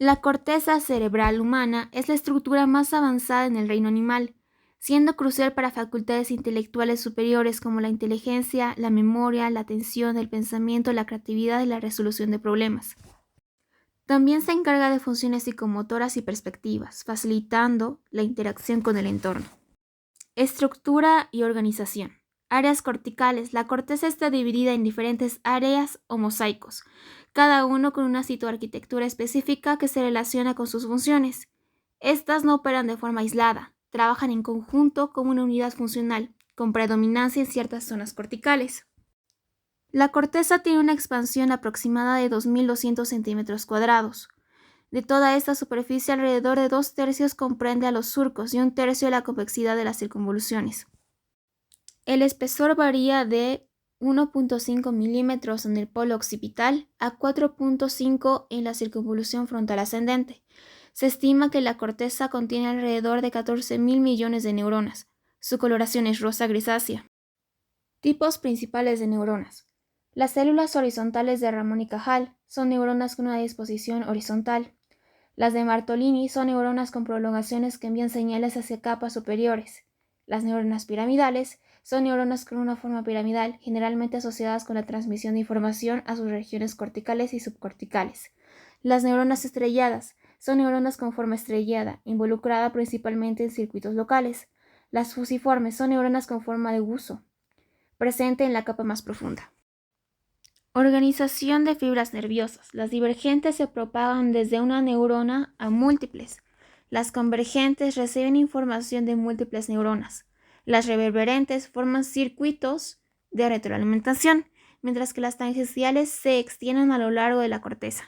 La corteza cerebral humana es la estructura más avanzada en el reino animal, siendo crucial para facultades intelectuales superiores como la inteligencia, la memoria, la atención, el pensamiento, la creatividad y la resolución de problemas. También se encarga de funciones psicomotoras y perspectivas, facilitando la interacción con el entorno. Estructura y organización. Áreas corticales. La corteza está dividida en diferentes áreas o mosaicos, cada uno con una citoarquitectura específica que se relaciona con sus funciones. Estas no operan de forma aislada, trabajan en conjunto como una unidad funcional, con predominancia en ciertas zonas corticales. La corteza tiene una expansión aproximada de 2.200 centímetros cuadrados. De toda esta superficie, alrededor de 2/3 comprende a los surcos y 1/3 la convexidad de las circunvoluciones. El espesor varía de 1.5 milímetros en el polo occipital a 4.5 en la circunvolución frontal ascendente. Se estima que la corteza contiene alrededor de 14.000 millones de neuronas. Su coloración es rosa grisácea. Tipos principales de neuronas. Las células horizontales de Ramón y Cajal son neuronas con una disposición horizontal. Las de Bartolini son neuronas con prolongaciones que envían señales hacia capas superiores. Las neuronas piramidales son neuronas con una forma piramidal, generalmente asociadas con la transmisión de información a sus regiones corticales y subcorticales. Las neuronas estrelladas son neuronas con forma estrellada, involucrada principalmente en circuitos locales. Las fusiformes son neuronas con forma de guso, presente en la capa más profunda. Organización de fibras nerviosas. Las divergentes se propagan desde una neurona a múltiples. Las convergentes reciben información de múltiples neuronas. Las reverberentes forman circuitos de retroalimentación, mientras que las tangenciales se extienden a lo largo de la corteza.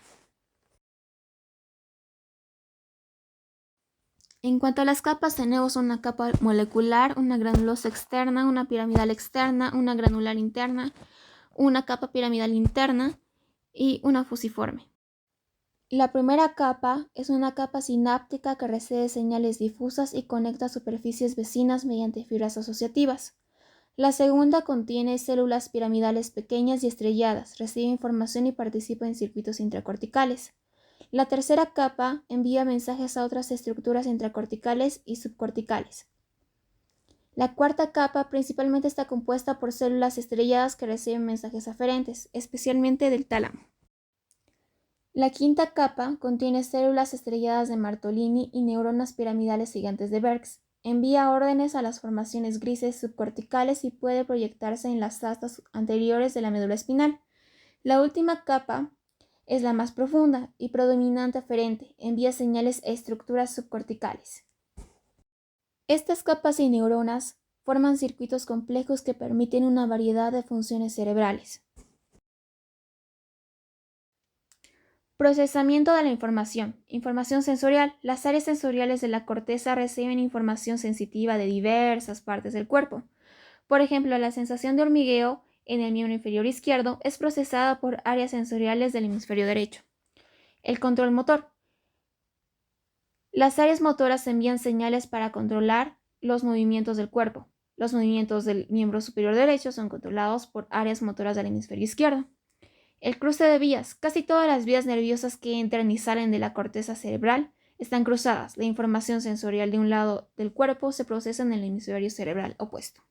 En cuanto a las capas, tenemos una capa molecular, una granulosa externa, una piramidal externa, una granular interna, una capa piramidal interna y una fusiforme. La primera capa es una capa sináptica que recibe señales difusas y conecta superficies vecinas mediante fibras asociativas. La segunda contiene células piramidales pequeñas y estrelladas, recibe información y participa en circuitos intracorticales. La tercera capa envía mensajes a otras estructuras intracorticales y subcorticales. La cuarta capa principalmente está compuesta por células estrelladas que reciben mensajes aferentes, especialmente del tálamo. La quinta capa contiene células estrelladas de Bartolini y neuronas piramidales gigantes de Berks. Envía órdenes a las formaciones grises subcorticales y puede proyectarse en las astas anteriores de la médula espinal. La última capa es la más profunda y predominante aferente. Envía señales a estructuras subcorticales. Estas capas y neuronas forman circuitos complejos que permiten una variedad de funciones cerebrales. Procesamiento de la información. Información sensorial. Las áreas sensoriales de la corteza reciben información sensitiva de diversas partes del cuerpo. Por ejemplo, la sensación de hormigueo en el miembro inferior izquierdo es procesada por áreas sensoriales del hemisferio derecho. El control motor. Las áreas motoras envían señales para controlar los movimientos del cuerpo. Los movimientos del miembro superior derecho son controlados por áreas motoras del hemisferio izquierdo. El cruce de vías. Casi todas las vías nerviosas que entran y salen de la corteza cerebral están cruzadas. La información sensorial de un lado del cuerpo se procesa en el hemisferio cerebral opuesto.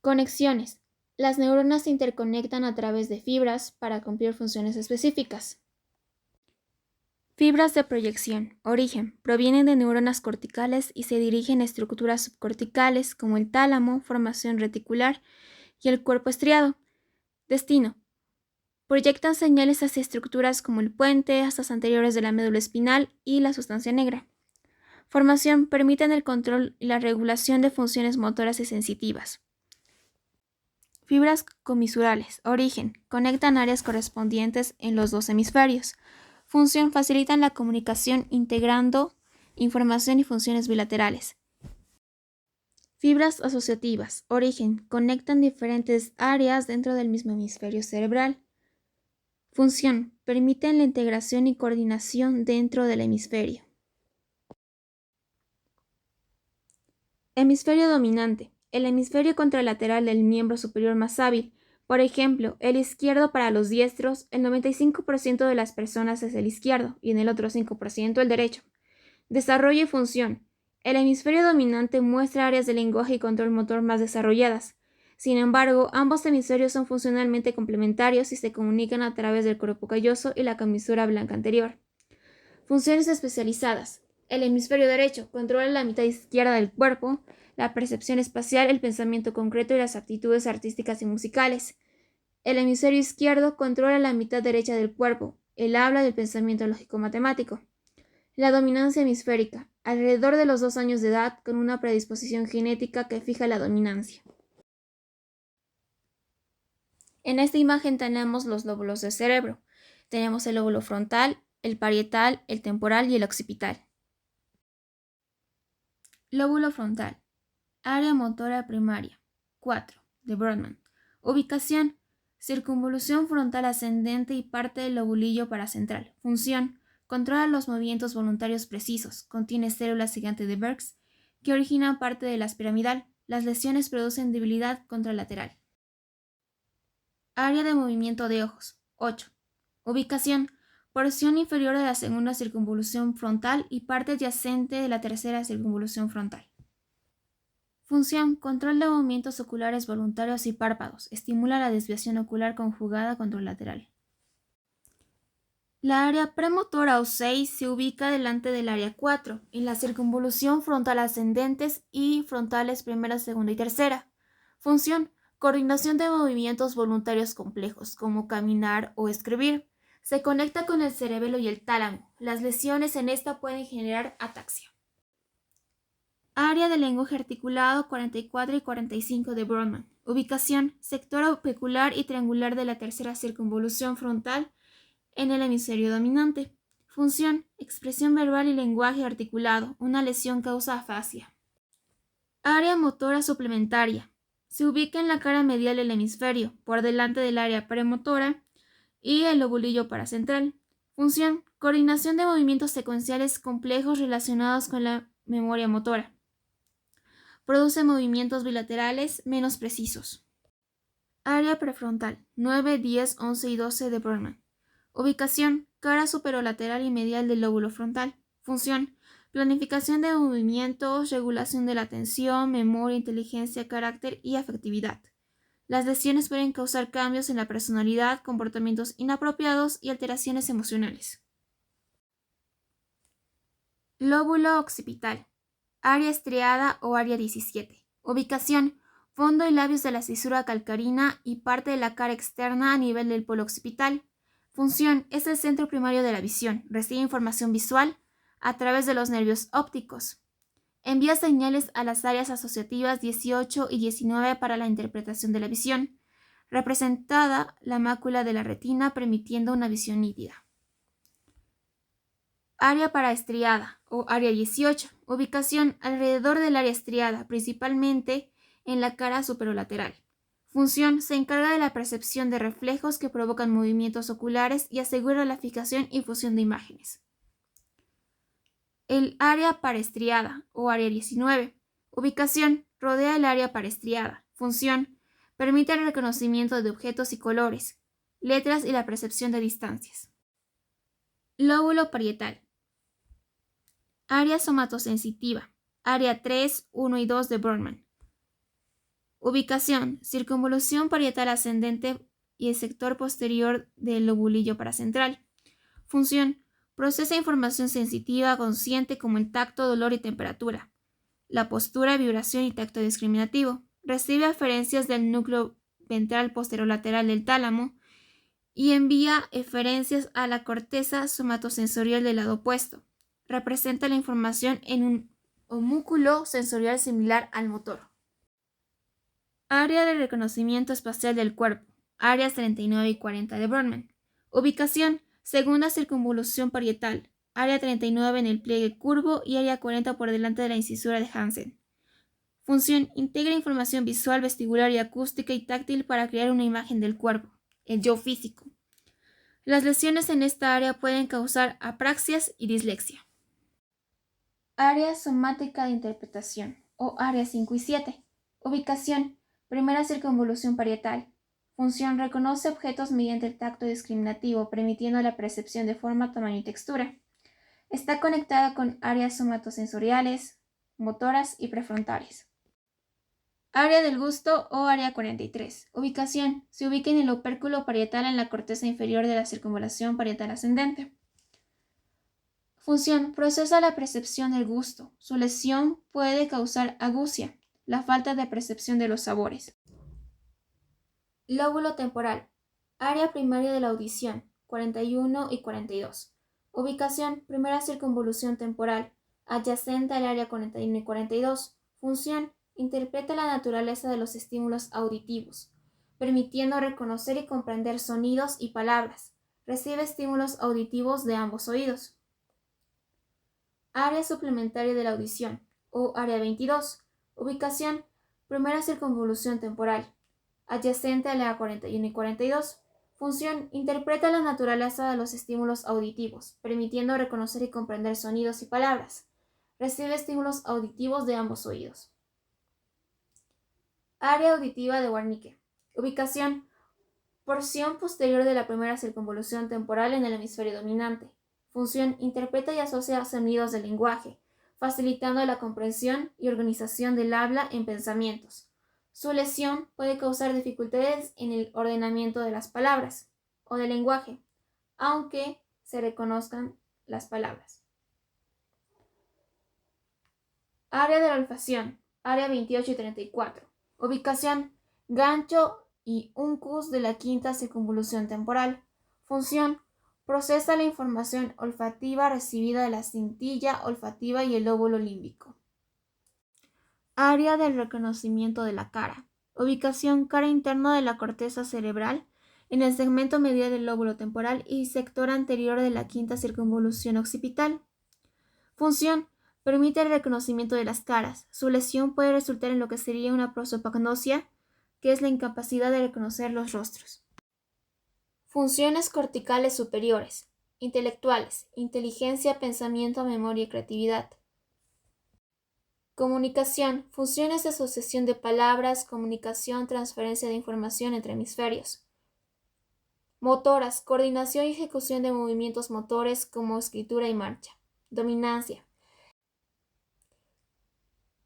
Conexiones. Las neuronas se interconectan a través de fibras para cumplir funciones específicas. Fibras de proyección. Origen. Provienen de neuronas corticales y se dirigen a estructuras subcorticales como el tálamo, formación reticular y el cuerpo estriado. Destino. Proyectan señales hacia estructuras como el puente, astas anteriores de la médula espinal y la sustancia negra. Formación. Permiten el control y la regulación de funciones motoras y sensitivas. Fibras comisurales. Origen. Conectan áreas correspondientes en los dos hemisferios. Función. Facilitan la comunicación integrando información y funciones bilaterales. Fibras asociativas. Origen. Conectan diferentes áreas dentro del mismo hemisferio cerebral. Función. Permiten la integración y coordinación dentro del hemisferio. Hemisferio dominante. El hemisferio contralateral del miembro superior más hábil Por ejemplo, el izquierdo para los diestros, el 95% de las personas es el izquierdo y en el otro 5% el derecho. Desarrollo y función. El hemisferio dominante muestra áreas de lenguaje y control motor más desarrolladas. Sin embargo, ambos hemisferios son funcionalmente complementarios y se comunican a través del cuerpo calloso y la comisura blanca anterior. Funciones especializadas. El hemisferio derecho controla la mitad izquierda del cuerpo, la percepción espacial, el pensamiento concreto y las aptitudes artísticas y musicales. El hemisferio izquierdo controla la mitad derecha del cuerpo, el habla y el pensamiento lógico-matemático. La dominancia hemisférica, alrededor de los 2 años de edad, con una predisposición genética que fija la dominancia. En esta imagen tenemos los lóbulos del cerebro. Tenemos el lóbulo frontal, el parietal, el temporal y el occipital. Lóbulo frontal. Área motora primaria. 4. De Brodmann. Ubicación. Circunvolución frontal ascendente y parte del lobulillo paracentral. Función. Controla los movimientos voluntarios precisos. Contiene células gigantes de Berks que originan parte de la piramidal. Las lesiones producen debilidad contralateral. Área de movimiento de ojos. 8. Ubicación. Porción inferior de la segunda circunvolución frontal y parte adyacente de la tercera circunvolución frontal. Función. Control de movimientos oculares voluntarios y párpados. Estimula la desviación ocular conjugada contralateral. La área premotora o 6 se ubica delante del área 4, en la circunvolución frontal ascendentes y frontales primera, segunda y tercera. Función. Coordinación de movimientos voluntarios complejos, como caminar o escribir. Se conecta con el cerebelo y el tálamo. Las lesiones en esta pueden generar ataxia. Área de lenguaje articulado 44 y 45 de Brodmann. Ubicación. Sector apicular y triangular de la tercera circunvolución frontal en el hemisferio dominante. Función. Expresión verbal y lenguaje articulado. Una lesión causa afasia. Área motora suplementaria. Se ubica en la cara medial del hemisferio, por delante del área premotora y el lobulillo paracentral. Función. Coordinación de movimientos secuenciales complejos relacionados con la memoria motora. Produce movimientos bilaterales menos precisos. Área prefrontal. 9, 10, 11 y 12 de Brodmann. Ubicación. Cara superolateral y medial del lóbulo frontal. Función. Planificación de movimientos, regulación de la atención, memoria, inteligencia, carácter y afectividad. Las lesiones pueden causar cambios en la personalidad, comportamientos inapropiados y alteraciones emocionales. Lóbulo occipital. Área estriada o área 17. Ubicación. Fondo y labios de la cisura calcarina y parte de la cara externa a nivel del polo occipital. Función. Es el centro primario de la visión. Recibe información visual a través de los nervios ópticos. Envía señales a las áreas asociativas 18 y 19 para la interpretación de la visión, representada la mácula de la retina permitiendo una visión nítida. Área paraestriada o área 18. Ubicación alrededor del área estriada, principalmente en la cara superolateral. Función. Se encarga de la percepción de reflejos que provocan movimientos oculares y asegura la fijación y fusión de imágenes. El área paraestriada o área 19. Ubicación. Rodea el área paraestriada. Función. Permite el reconocimiento de objetos y colores, letras y la percepción de distancias. Lóbulo parietal. Área somatosensitiva. Área 3, 1 y 2 de Brodmann. Ubicación. Circunvolución parietal ascendente y el sector posterior del lobulillo paracentral. Función. Procesa información sensitiva consciente como el tacto, dolor y temperatura, la postura, vibración y tacto discriminativo. Recibe aferencias del núcleo ventral posterolateral del tálamo y envía eferencias a la corteza somatosensorial del lado opuesto. Representa la información en un homúnculo sensorial similar al motor. Área de reconocimiento espacial del cuerpo. Áreas 39 y 40 de Brodmann. Ubicación. Segunda circunvolución parietal. Área 39 en el pliegue curvo y área 40 por delante de la incisura de Hansen. Función. Integra información visual, vestibular y acústica y táctil para crear una imagen del cuerpo, el yo físico. Las lesiones en esta área pueden causar apraxias y dislexia. Área somática de interpretación o área 5 y 7. Ubicación. Primera circunvolución parietal. Función: reconoce objetos mediante el tacto discriminativo, permitiendo la percepción de forma, tamaño y textura. Está conectada con áreas somatosensoriales, motoras y prefrontales. Área del gusto o área 43. Ubicación: se ubica en el opérculo parietal en la corteza inferior de la circunvalación parietal ascendente. Función: procesa la percepción del gusto. Su lesión puede causar agusia, la falta de percepción de los sabores. Lóbulo temporal. Área primaria de la audición, 41 y 42. Ubicación: primera circunvolución temporal, adyacente al área 41 y 42. Función: interpreta la naturaleza de los estímulos auditivos, permitiendo reconocer y comprender sonidos y palabras. Recibe estímulos auditivos de ambos oídos. Área suplementaria de la audición, o área 22. Ubicación: primera circunvolución temporal, adyacente a la 41 y 42. Función: interpreta la naturaleza de los estímulos auditivos, permitiendo reconocer y comprender sonidos y palabras. Recibe estímulos auditivos de ambos oídos. Área auditiva de Wernicke. Ubicación: porción posterior de la primera circunvolución temporal en el hemisferio dominante. Función: interpreta y asocia sonidos del lenguaje, facilitando la comprensión y organización del habla en pensamientos. Su lesión puede causar dificultades en el ordenamiento de las palabras o del lenguaje, aunque se reconozcan las palabras. Área de la olfacción, área 28 y 34. Ubicación: gancho y uncus de la quinta circunvolución temporal. Función: procesa la información olfativa recibida de la cintilla olfativa y el lóbulo límbico. Área del reconocimiento de la cara. Ubicación: cara interna de la corteza cerebral, en el segmento medial del lóbulo temporal y sector anterior de la quinta circunvolución occipital. Función: permite el reconocimiento de las caras. Su lesión puede resultar en lo que sería una prosopagnosia, que es la incapacidad de reconocer los rostros. Funciones corticales superiores. Intelectuales: inteligencia, pensamiento, memoria y creatividad. Comunicación: funciones de asociación de palabras, comunicación, transferencia de información entre hemisferios. Motoras: coordinación y ejecución de movimientos motores como escritura y marcha. Dominancia: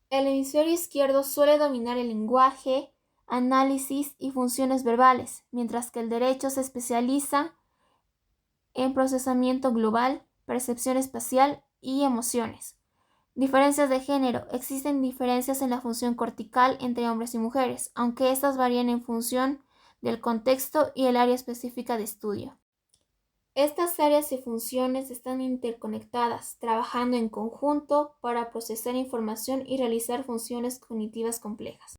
el hemisferio izquierdo suele dominar el lenguaje, análisis y funciones verbales, mientras que el derecho se especializa en procesamiento global, percepción espacial y emociones. Diferencias de género: existen diferencias en la función cortical entre hombres y mujeres, aunque estas varían en función del contexto y el área específica de estudio. Estas áreas y funciones están interconectadas, trabajando en conjunto para procesar información y realizar funciones cognitivas complejas.